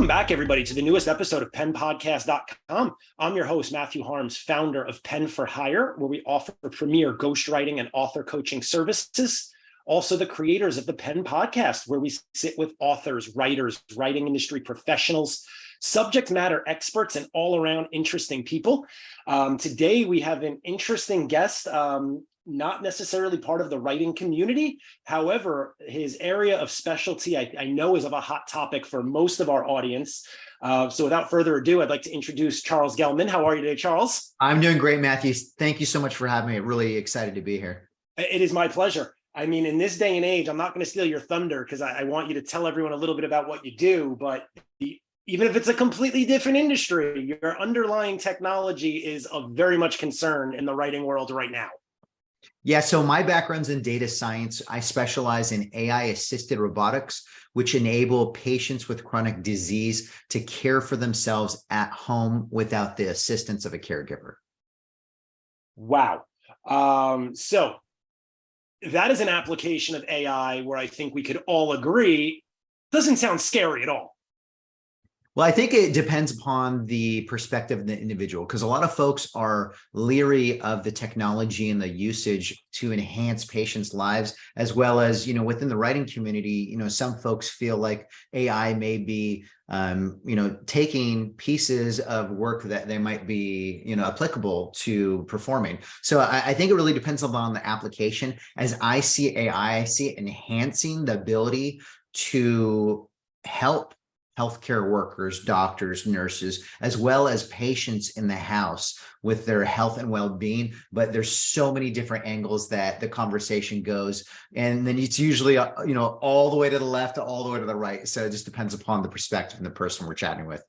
Welcome back, everybody, to the newest episode of PenPodcast.com. I'm your host, Matthew Harms, founder of Pen for Hire, where we offer premier ghostwriting and author coaching services. Also, the creators of the Pen Podcast, where we sit with authors, writers, writing industry professionals, subject matter experts, and all-around interesting people. Today, we have an interesting guest, not necessarily part of the writing community. However, his area of specialty, I know, is of a hot topic for most of our audience. So without further ado, I'd like to introduce Charles Gellman. How are you today, Charles? I'm doing great, Matthew. Thank you so much for having me. Really excited to be here. It is my pleasure. I mean, in this day and age, I'm not going to steal your thunder because I want you to tell everyone a little bit about what you do, but even if it's a completely different industry, your underlying technology is of very much concern in the writing world right now. Yeah, so my background's in data science. I specialize in AI-assisted robotics, which enable patients with chronic disease to care for themselves at home without the assistance of a caregiver. Wow. So that is an application of AI where I think we could all agree doesn't sound scary at all. Well, I think it depends upon the perspective of the individual, because a lot of folks are leery of the technology and the usage to enhance patients' lives, as well as, within the writing community, some folks feel like AI may be, taking pieces of work that they might be, applicable to performing. So I think it really depends upon the application. As I see AI, I see it enhancing the ability to help healthcare workers, doctors, nurses, as well as patients in the house with their health and well-being. But there's so many different angles that the conversation goes. And then it's usually, all the way to the left, all the way to the right. So it just depends upon the perspective and the person we're chatting with.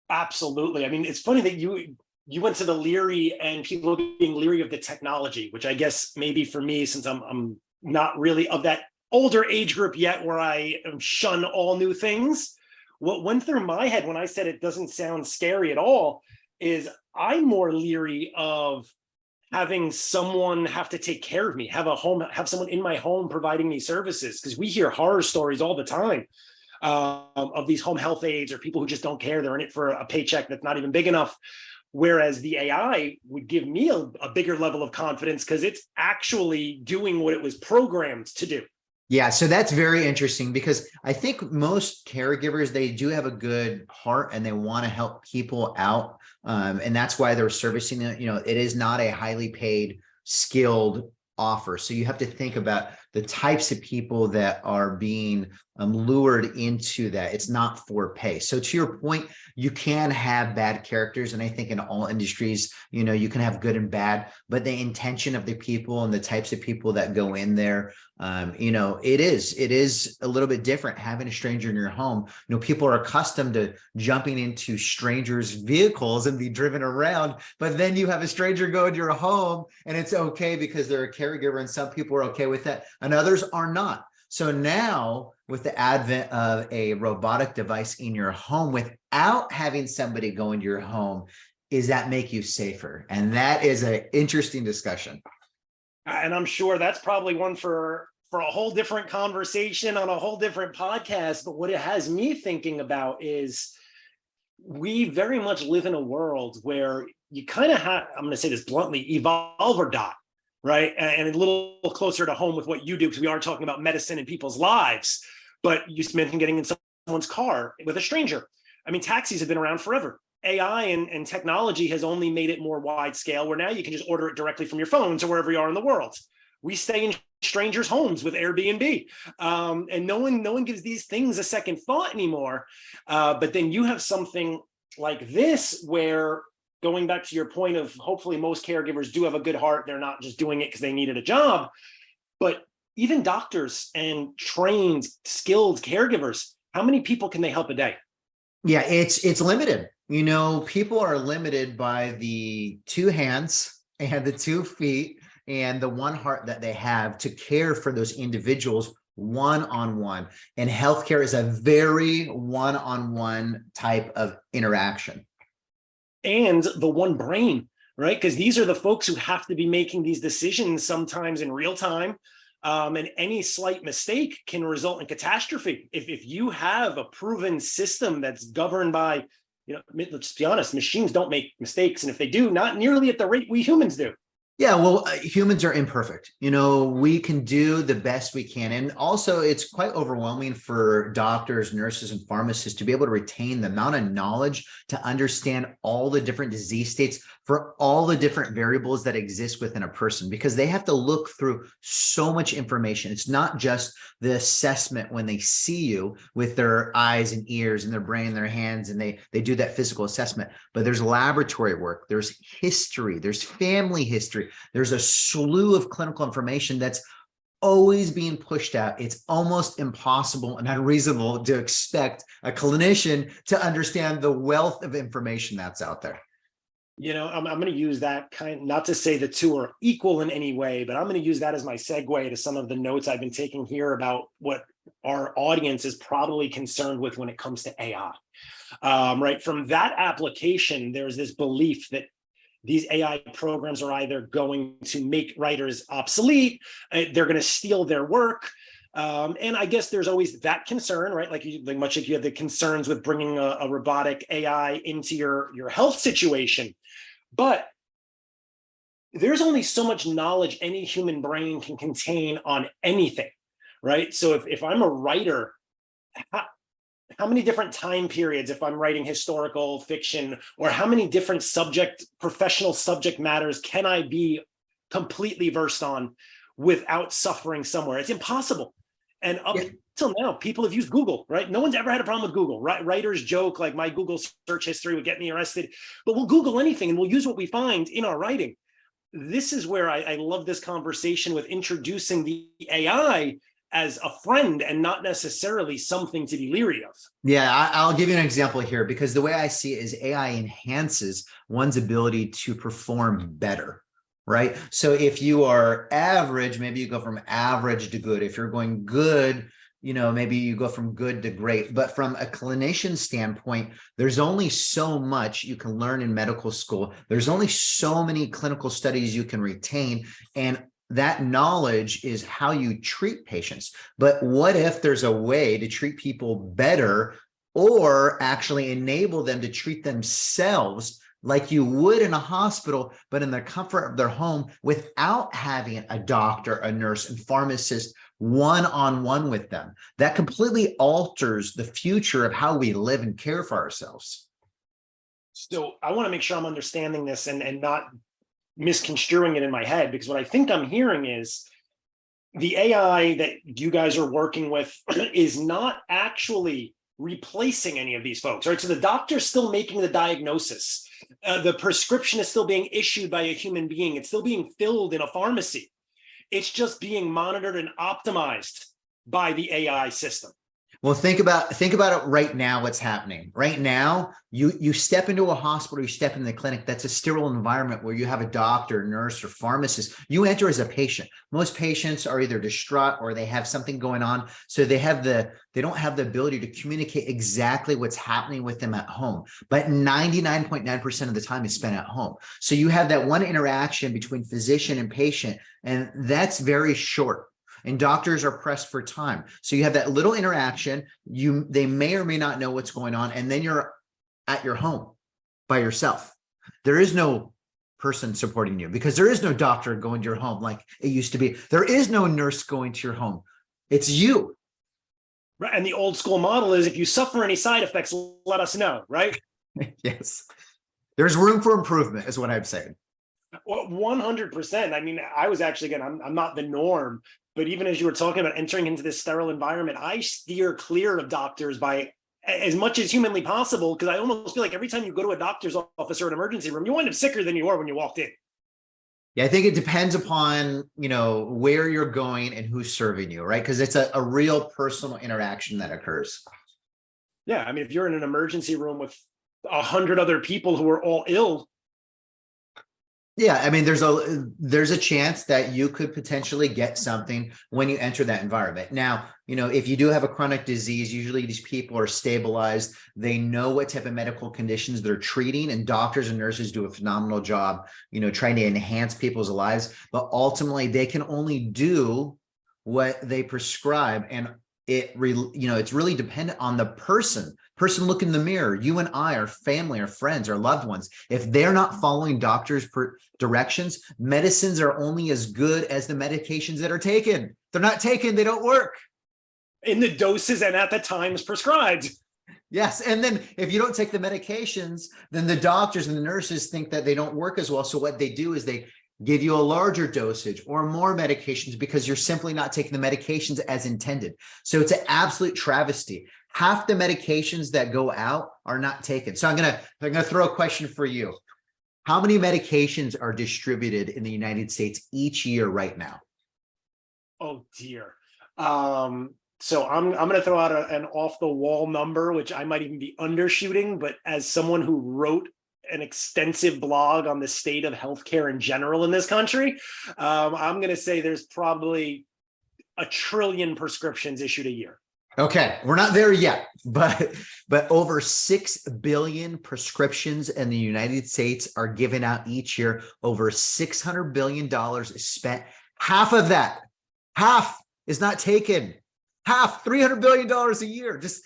Absolutely. I mean, it's funny that you went to the leery and people being leery of the technology, which I guess maybe for me, since I'm not really of that older age group yet where I shun all new things. What went through my head when I said it doesn't sound scary at all is I'm more leery of having someone have to take care of me, have someone in my home providing me services, because we hear horror stories all the time of these home health aides or people who just don't care. They're in it for a paycheck that's not even big enough. Whereas the AI would give me a bigger level of confidence because it's actually doing what it was programmed to do. Yeah, so that's very interesting because I think most caregivers, they do have a good heart and they want to help people out. And that's why they're servicing it. It is not a highly paid, skilled offer. So you have to think about the types of people that are being lured into that. It's not for pay. So to your point, you can have bad characters. And I think in all industries, you can have good and bad, but the intention of the people and the types of people that go in there, it is a little bit different having a stranger in your home. People are accustomed to jumping into strangers' vehicles and be driven around, but then you have a stranger go into your home and it's okay because they're a caregiver, and some people are okay with that and others are not. So now with the advent of a robotic device in your home without having somebody go into your home, does that make you safer? And that is an interesting discussion. And I'm sure that's probably one for a whole different conversation on a whole different podcast. But what it has me thinking about is we very much live in a world where you kind of have, I'm going to say this bluntly, evolve or die, right? And a little closer to home with what you do, because we are talking about medicine and people's lives. But you mentioned getting in someone's car with a stranger. I mean, taxis have been around forever. AI and technology has only made it more wide scale, where now you can just order it directly from your phone to wherever you are in the world. We stay in strangers' homes with Airbnb, and no one gives these things a second thought anymore. But then you have something like this where, going back to your point of hopefully most caregivers do have a good heart. They're not just doing it because they needed a job, but even doctors and trained, skilled caregivers, how many people can they help a day? Yeah, it's limited. People are limited by the two hands and the 2 feet and the one heart that they have to care for those individuals one-on-one. And healthcare is a very one-on-one type of interaction. And the one brain, right? Because these are the folks who have to be making these decisions sometimes in real time. And any slight mistake can result in catastrophe. If you have a proven system that's governed by, let's be honest, machines don't make mistakes. And if they do, not nearly at the rate we humans do. Yeah, well, humans are imperfect. We can do the best we can. And also, it's quite overwhelming for doctors, nurses, and pharmacists to be able to retain the amount of knowledge to understand all the different disease states for all the different variables that exist within a person, because they have to look through so much information. It's not just the assessment when they see you with their eyes and ears and their brain and their hands, and they do that physical assessment, but there's laboratory work, there's history, there's family history. There's a slew of clinical information that's always being pushed out. It's almost impossible and unreasonable to expect a clinician to understand the wealth of information that's out there. I'm going to use that not to say the two are equal in any way, but I'm going to use that as my segue to some of the notes I've been taking here about what our audience is probably concerned with when it comes to AI. Right. From that application, there's this belief that these AI programs are either going to make writers obsolete, they're going to steal their work. And I guess there's always that concern, right? Much like you have the concerns with bringing a robotic AI into your health situation. But there's only so much knowledge any human brain can contain on anything, right? So if I'm a writer, how many different time periods, if I'm writing historical fiction, or how many different professional subject matters can I be completely versed on without suffering somewhere? It's impossible. And up until now, people have used Google, right? No one's ever had a problem with Google. Writers joke like my Google search history would get me arrested, but we'll Google anything and we'll use what we find in our writing. This is where I love this conversation with introducing the AI as a friend and not necessarily something to be leery of. Yeah, I'll give you an example here, because the way I see it is AI enhances one's ability to perform better, right? So if you are average, maybe you go from average to good. If you're going good, maybe you go from good to great. But from a clinician standpoint, there's only so much you can learn in medical school. There's only so many clinical studies you can retain. And that knowledge is how you treat patients. But what if there's a way to treat people better, or actually enable them to treat themselves like you would in a hospital, but in the comfort of their home, without having a doctor, a nurse, and pharmacist one-on-one with them? That completely alters the future of how we live and care for ourselves. So I want to make sure I'm understanding this and not misconstruing it in my head, because what I think I'm hearing is the AI that you guys are working with is not actually replacing any of these folks, right? So the doctor's still making the diagnosis. The prescription is still being issued by a human being. It's still being filled in a pharmacy. It's just being monitored and optimized by the AI system. Well, think about it right now, what's happening. Right now, you step into a hospital, you step into the clinic, that's a sterile environment where you have a doctor, nurse, or pharmacist. You enter as a patient. Most patients are either distraught or they have something going on. So they don't have the ability to communicate exactly what's happening with them at home. But 99.9% of the time is spent at home. So you have that one interaction between physician and patient, and that's very short. And doctors are pressed for time. So you have that little interaction. They may or may not know what's going on. And then you're at your home by yourself. There is no person supporting you, because there is no doctor going to your home like it used to be. There is no nurse going to your home. It's you. Right. And the old school model is, if you suffer any side effects, let us know, right? Yes. There's room for improvement is what I'm saying. Well, 100%. I mean, I was actually, again, I'm not the norm, but even as you were talking about entering into this sterile environment, I steer clear of doctors by as much as humanly possible, because I almost feel like every time you go to a doctor's office or an emergency room, you wind up sicker than you were when you walked in. Yeah, I think it depends upon, where you're going and who's serving you, right? Because it's a real personal interaction that occurs. Yeah, I mean, if you're in an emergency room with 100 other people who are all ill. Yeah, I mean, there's a chance that you could potentially get something when you enter that environment. Now, if you do have a chronic disease, usually these people are stabilized. They know what type of medical conditions they're treating, and doctors and nurses do a phenomenal job, trying to enhance people's lives. But ultimately, they can only do what they prescribe, and it's really dependent on the person. Look in the mirror. You and I, our family, our friends, our loved ones, if they're not following doctors' directions, medicines are only as good as the medications that are taken. They're not taken, they don't work. In the doses and at the times prescribed. Yes. And then if you don't take the medications, then the doctors and the nurses think that they don't work as well. So what they do is they give you a larger dosage or more medications because you're simply not taking the medications as intended. So it's an absolute travesty. Half the medications that go out are not taken. So I'm gonna throw a question for you. How many medications are distributed in the United States each year right now? Oh dear. So I'm going to throw out an off the wall number, which I might even be undershooting, but as someone who wrote an extensive blog on the state of healthcare in general in this country, I'm going to say there's probably 1 trillion prescriptions issued a year. Okay, we're not there yet, but over 6 billion prescriptions in the United States are given out each year. Over $600 billion is spent. Half of that, half is not taken. Half, $300 billion a year. Just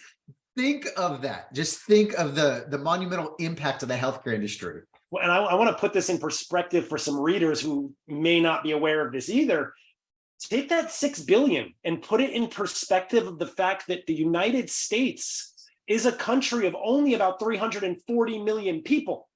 think of that. Just think of the monumental impact of the healthcare industry. Well, and I want to put this in perspective for some readers who may not be aware of this either. Take that 6 billion and put it in perspective of the fact that the United States is a country of only about 340 million people.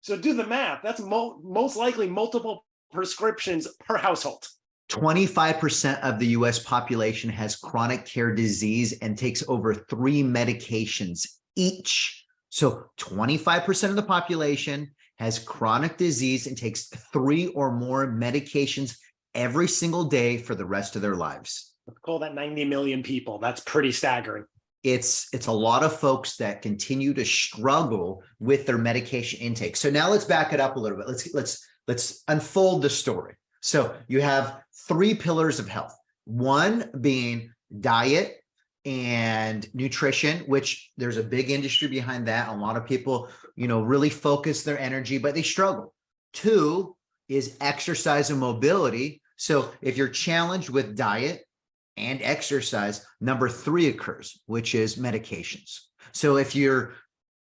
So do the math. That's most likely multiple prescriptions per household. 25% of the US population has chronic care disease and takes over 3 medications each. So 25% of the population has chronic disease and takes 3 or more medications every single day for the rest of their lives. Let's call that 90 million people. That's pretty staggering. It's a lot of folks that continue to struggle with their medication intake. So now let's back it up a little bit. Let's unfold the story. So you have 3 pillars of health, one being diet and nutrition, which there's a big industry behind that. A lot of people, really focus their energy, but they struggle. 2 is exercise and mobility. So if you're challenged with diet and exercise, number 3 occurs, which is medications. So if you're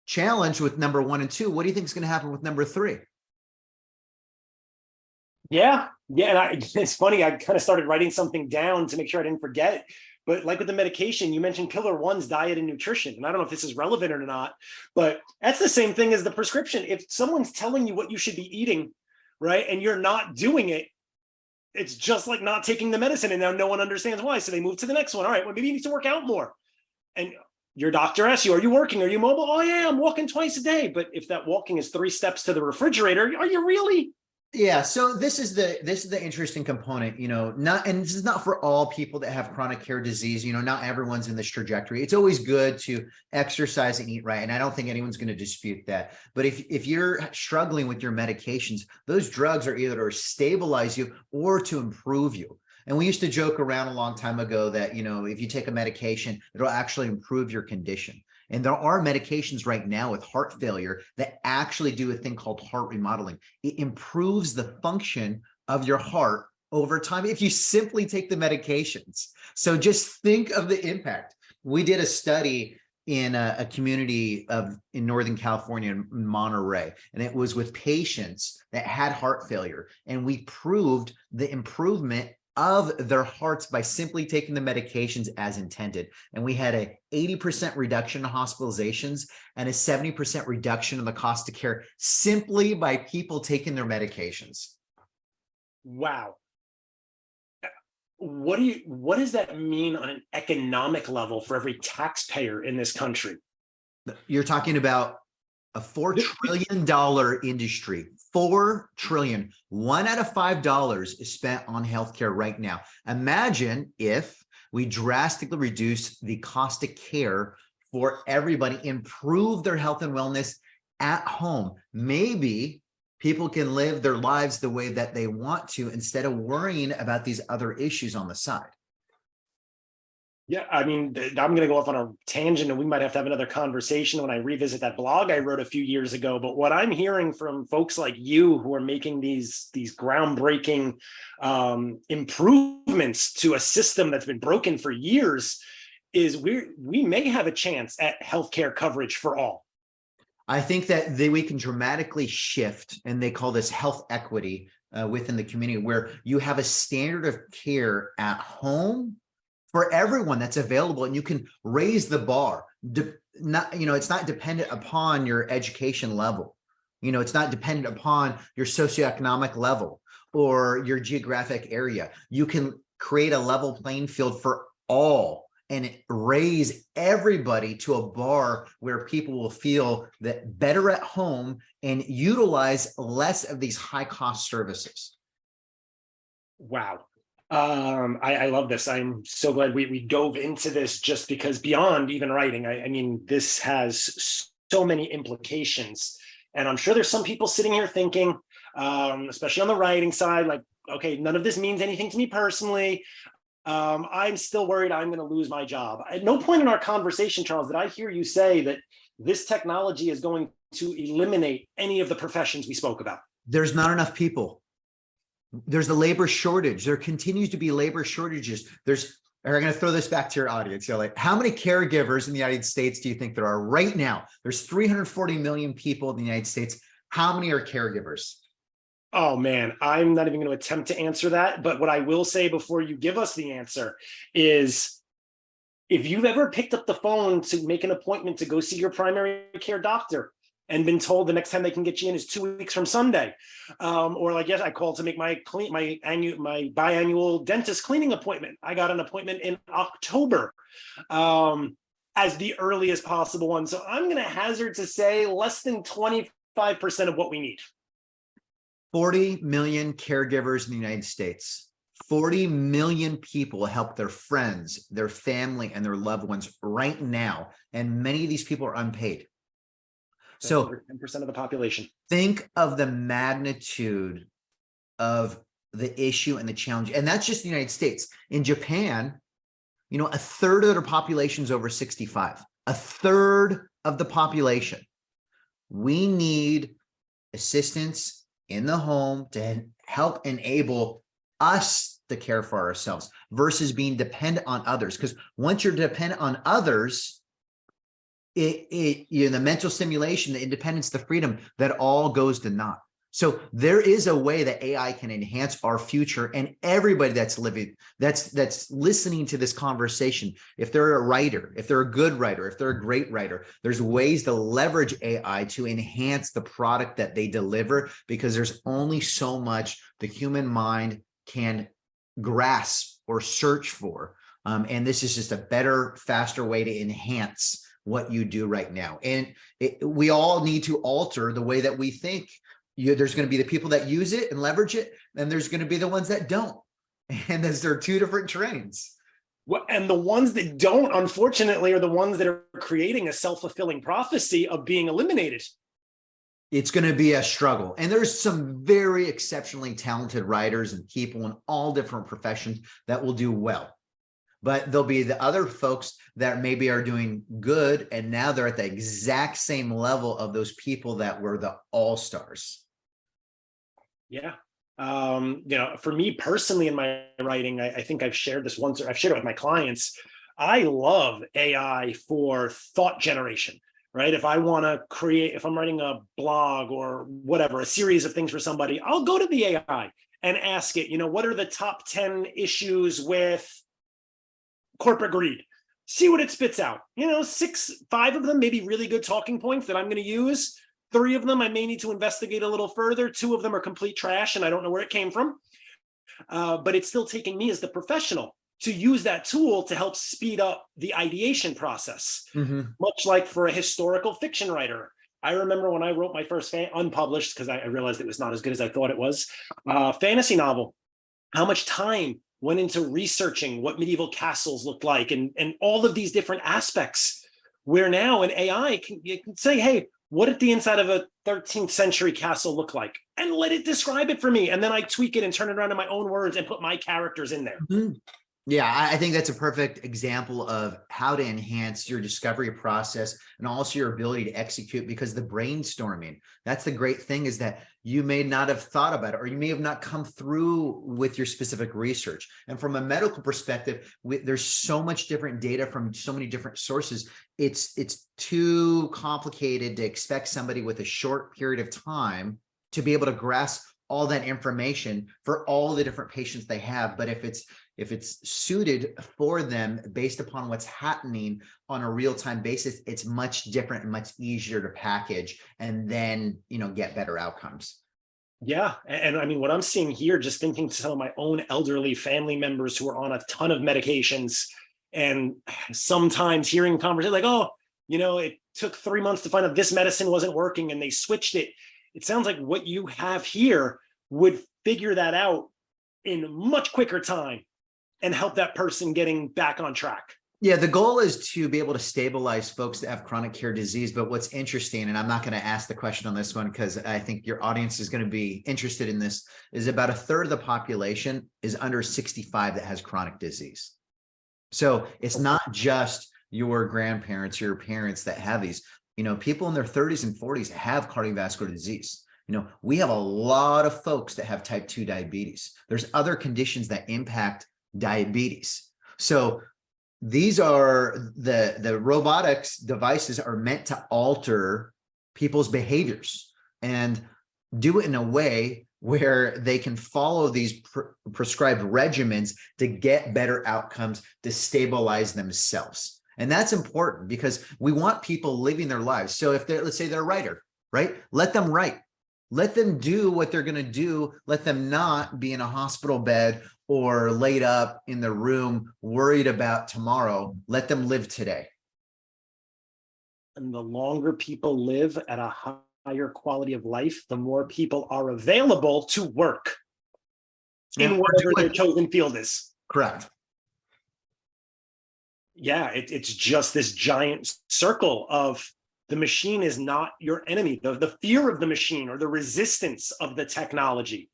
challenged with number 1 and 2, what do you think is going to happen with number 3? Yeah. And it's funny, I kind of started writing something down to make sure I didn't forget. But like with the medication, you mentioned pillar 1's diet and nutrition. And I don't know if this is relevant or not, but that's the same thing as the prescription. If someone's telling you what you should be eating, right, and you're not doing it, it's just like not taking the medicine. And now no one understands why. So they move to the next one. All right, well, maybe you need to work out more. And your doctor asks you, are you working? Are you mobile? Oh, yeah, I'm walking twice a day. But if that walking is 3 steps to the refrigerator, are you really? Yeah, so this is the interesting component, and this is not for all people that have chronic care disease, not everyone's in this trajectory. It's always good to exercise and eat right, and I don't think anyone's going to dispute that. But if you're struggling with your medications, those drugs are either to stabilize you or to improve you. And we used to joke around a long time ago that, if you take a medication, it'll actually improve your condition. And there are medications right now with heart failure that actually do a thing called heart remodeling. It improves the function of your heart over time if you simply take the medications. So just think of the impact. We did a study in a community in Northern California, in Monterey, and it was with patients that had heart failure. And we proved the improvement of their hearts by simply taking the medications as intended. And we had a 80% reduction in hospitalizations and a 70% reduction in the cost of care simply by people taking their medications. Wow. What does that mean on an economic level for every taxpayer in this country? You're talking about a $4 trillion industry. 4 trillion. 1 out of $5 is spent on healthcare right now. Imagine if we drastically reduce the cost of care for everybody, improve their health and wellness at home. Maybe people can live their lives the way that they want to instead of worrying about these other issues on the side. Yeah, I mean, I'm going to go off on a tangent and we might have to have another conversation when I revisit that blog I wrote a few years ago. But what I'm hearing from folks like you who are making these groundbreaking improvements to a system that's been broken for years is we may have a chance at healthcare coverage for all. I think that we can dramatically shift, and they call this health equity within the community, where you have a standard of care at home for everyone that's available, and you can raise the bar. It's not dependent upon your education level. It's not dependent upon your socioeconomic level or your geographic area. You can create a level playing field for all and raise everybody to a bar where people will feel that better at home and utilize less of these high cost services. Wow. I love this. I'm so glad we dove into this, just because beyond even writing, I mean, this has so many implications. And I'm sure there's some people sitting here thinking, especially on the writing side, like, okay, none of this means anything to me personally. I'm still worried I'm going to lose my job. At no point in our conversation, Charles, did I hear you say that this technology is going to eliminate any of the professions we spoke about. There's not enough people. There's a labor shortage. There continues to be labor shortages. I'm going to throw this back to your audience. Like, how many caregivers in the United States do you think there are right now? There's 340 million people in the United States. How many are caregivers? Oh man, I'm not even going to attempt to answer that. But what I will say before you give us the answer is, if you've ever picked up the phone to make an appointment to go see your primary care doctor and been told the next time they can get you in is 2 weeks from Sunday, or like, yes, I called to make my biannual dentist cleaning appointment. I got an appointment in October as the earliest possible one. So I'm going to hazard to say less than 25% of what we need. 40 million caregivers in the United States. 40 million people help their friends, their family, and their loved ones right now. And many of these people are unpaid. So 10% of the population. Think of the magnitude of the issue and the challenge. And that's just the United States. In Japan, a third of their population is over 65. A third of the population. We need assistance in the home to help enable us to care for ourselves versus being dependent on others. Because once you're dependent on others, the mental stimulation, the independence, the freedom, that all goes to naught. So there is a way that AI can enhance our future, and everybody that's listening to this conversation, if they're a writer, if they're a good writer, if they're a great writer, there's ways to leverage AI to enhance the product that they deliver, because there's only so much the human mind can grasp or search for. And this is just a better, faster way to enhance what you do right now. And we all need to alter the way that we think. There's going to be the people that use it and leverage it, and there's going to be the ones that don't. And there are two different trains. Well, and the ones that don't, unfortunately, are the ones that are creating a self-fulfilling prophecy of being eliminated. It's going to be a struggle. And there's some very exceptionally talented writers and people in all different professions that will do well. But there'll be the other folks that maybe are doing good, and now they're at the exact same level of those people that were the all-stars. Yeah. For me personally in my writing, I think I've shared this once, or I've shared it with my clients. I love AI for thought generation, right? If I want to if I'm writing a blog or whatever, a series of things for somebody, I'll go to the AI and ask it, what are the top 10 issues with corporate greed? See what it spits out. 5 of them may be really good talking points that I'm going to use. 3 of them I may need to investigate a little further. 2 of them are complete trash and I don't know where it came from. But it's still taking me as the professional to use that tool to help speed up the ideation process. Mm-hmm. Much like for a historical fiction writer. I remember when I wrote my first unpublished, because I realized it was not as good as I thought it was, fantasy novel, how much time went into researching what medieval castles looked like and all of these different aspects, where now an AI can say, hey, what did the inside of a 13th century castle look like? And let it describe it for me. And then I tweak it and turn it around in my own words and put my characters in there. Mm-hmm. Yeah, I think that's a perfect example of how to enhance your discovery process and also your ability to execute, because the brainstorming, that's the great thing, is that you may not have thought about it, or you may have not come through with your specific research. And from a medical perspective, there's so much different data from so many different sources. It's too complicated to expect somebody with a short period of time to be able to grasp all that information for all the different patients they have. But if it's suited for them based upon what's happening on a real-time basis, it's much different and much easier to package and then, get better outcomes. Yeah. And I mean, what I'm seeing here, just thinking to some of my own elderly family members who are on a ton of medications, and sometimes hearing conversations like, oh, it took 3 months to find out this medicine wasn't working and they switched it. It sounds like what you have here would figure that out in much quicker time and help that person getting back on track. Yeah, the goal is to be able to stabilize folks that have chronic care disease. But what's interesting, and I'm not going to ask the question on this one because I think your audience is going to be interested in this, is about a third of the population is under 65 that has chronic disease. So it's not just your grandparents or your parents that have these. People in their 30s and 40s have cardiovascular disease. We have a lot of folks that have type 2 diabetes. There's other conditions that impact diabetes. So these are the robotics devices are meant to alter people's behaviors and do it in a way where they can follow these prescribed regimens to get better outcomes, to stabilize themselves. And that's important because we want people living their lives. So if let's say they're a writer, right? Let them write. Let them do what they're going to do. Let them not be in a hospital bed or laid up in the room worried about tomorrow. Let them live today. And the longer people live at a higher quality of life, the more people are available to work in whatever their chosen field is. Correct. Yeah, it's just this giant circle of the machine is not your enemy. The fear of the machine or the resistance of the technology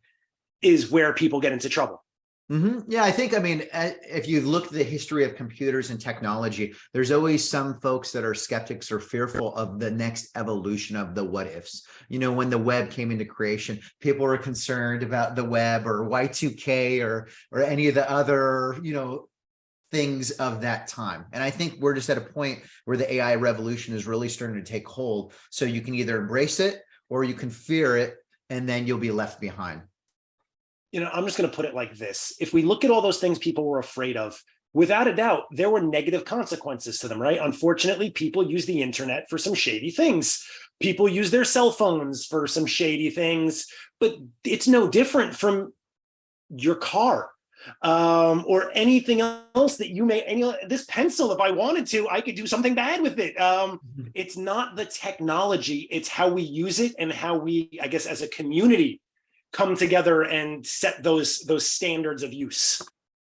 is where people get into trouble. Mm-hmm. Yeah, if you look at the history of computers and technology, there's always some folks that are skeptics or fearful of the next evolution of the what ifs. When the web came into creation, people were concerned about the web or Y2K or any of the other, things of that time. And I think we're just at a point where the AI revolution is really starting to take hold. So you can either embrace it or you can fear it, and then you'll be left behind. I'm just going to put it like this. If we look at all those things people were afraid of, without a doubt, there were negative consequences to them, right? Unfortunately, people use the internet for some shady things. People use their cell phones for some shady things, but it's no different from your car or anything else that you may, this pencil, if I wanted to, I could do something bad with it. It's not the technology, it's how we use it and how we, I guess, as a community, come together and set those standards of use.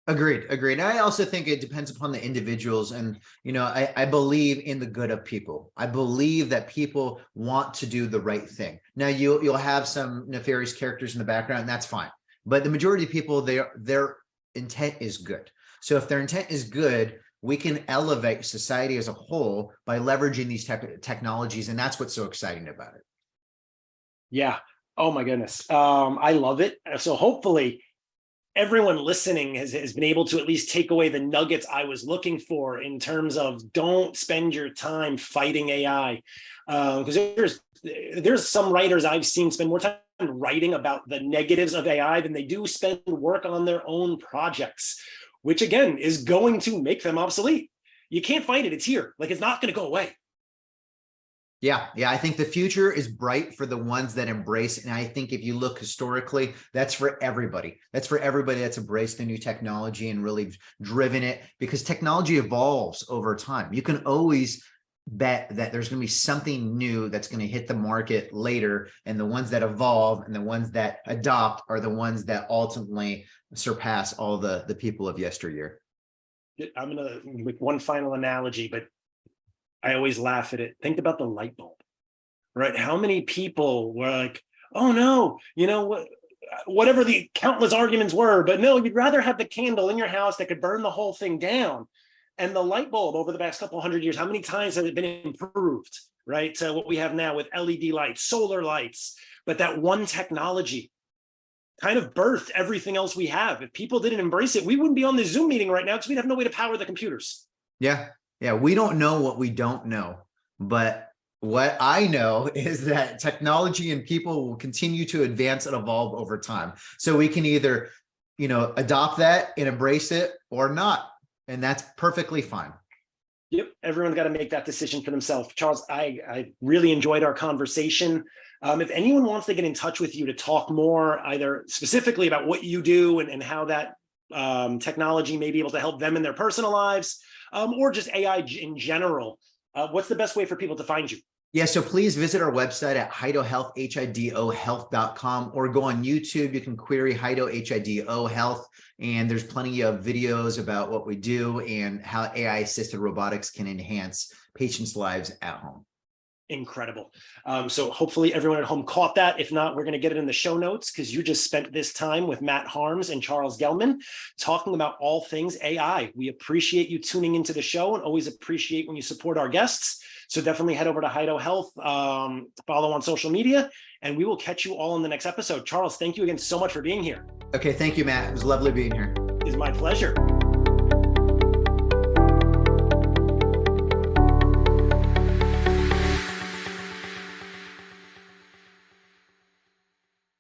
Agreed. I also think it depends upon the individuals. And, I believe in the good of people. I believe that people want to do the right thing. Now, you'll have some nefarious characters in the background, and that's fine. But the majority of people, their intent is good. So if their intent is good, we can elevate society as a whole by leveraging these technologies. And that's what's so exciting about it. Yeah. Oh my goodness. I love it. So hopefully everyone listening has been able to at least take away the nuggets I was looking for in terms of don't spend your time fighting AI. Because there's some writers I've seen spend more time writing about the negatives of AI than they do spend work on their own projects, which again is going to make them obsolete. You can't fight it. It's here. Like, it's not going to go away. Yeah. I think the future is bright for the ones that embrace. And I think if you look historically, that's for everybody. That's for everybody that's embraced the new technology and really driven it, because technology evolves over time. You can always bet that there's going to be something new that's going to hit the market later. And the ones that evolve and the ones that adopt are the ones that ultimately surpass all the people of yesteryear. I'm going to make one final analogy, but I always laugh at it. Think about the light bulb, right? How many people were like, oh no, what? whatever the countless arguments were, but no, you'd rather have the candle in your house that could burn the whole thing down. And the light bulb over the past couple hundred years, how many times has it been improved, right? To what we have now with LED lights, solar lights, but that one technology kind of birthed everything else we have. If people didn't embrace it, we wouldn't be on the Zoom meeting right now because we'd have no way to power the computers. Yeah. Yeah. We don't know what we don't know, but what I know is that technology and people will continue to advance and evolve over time. So we can either, adopt that and embrace it or not. And that's perfectly fine. Yep. Everyone's got to make that decision for themselves. Charles, I really enjoyed our conversation. If anyone wants to get in touch with you to talk more, either specifically about what you do and how that technology may be able to help them in their personal lives, or just AI in general, what's the best way for people to find you? Yeah, so please visit our website at HiDO Health, HIDO health.com, or go on YouTube. You can query HiDO, HIDO Health, and there's plenty of videos about what we do and how AI-assisted robotics can enhance patients' lives at home. Incredible. So hopefully everyone at home caught that. If not, we're going to get it in the show notes because you just spent this time with Matt Harms and Charles Gellman talking about all things AI. We appreciate you tuning into the show and always appreciate when you support our guests. So definitely head over to HiDO Health, follow on social media, and we will catch you all in the next episode. Charles, thank you again so much for being here. Okay, thank you, Matt. It was lovely being here. It's my pleasure.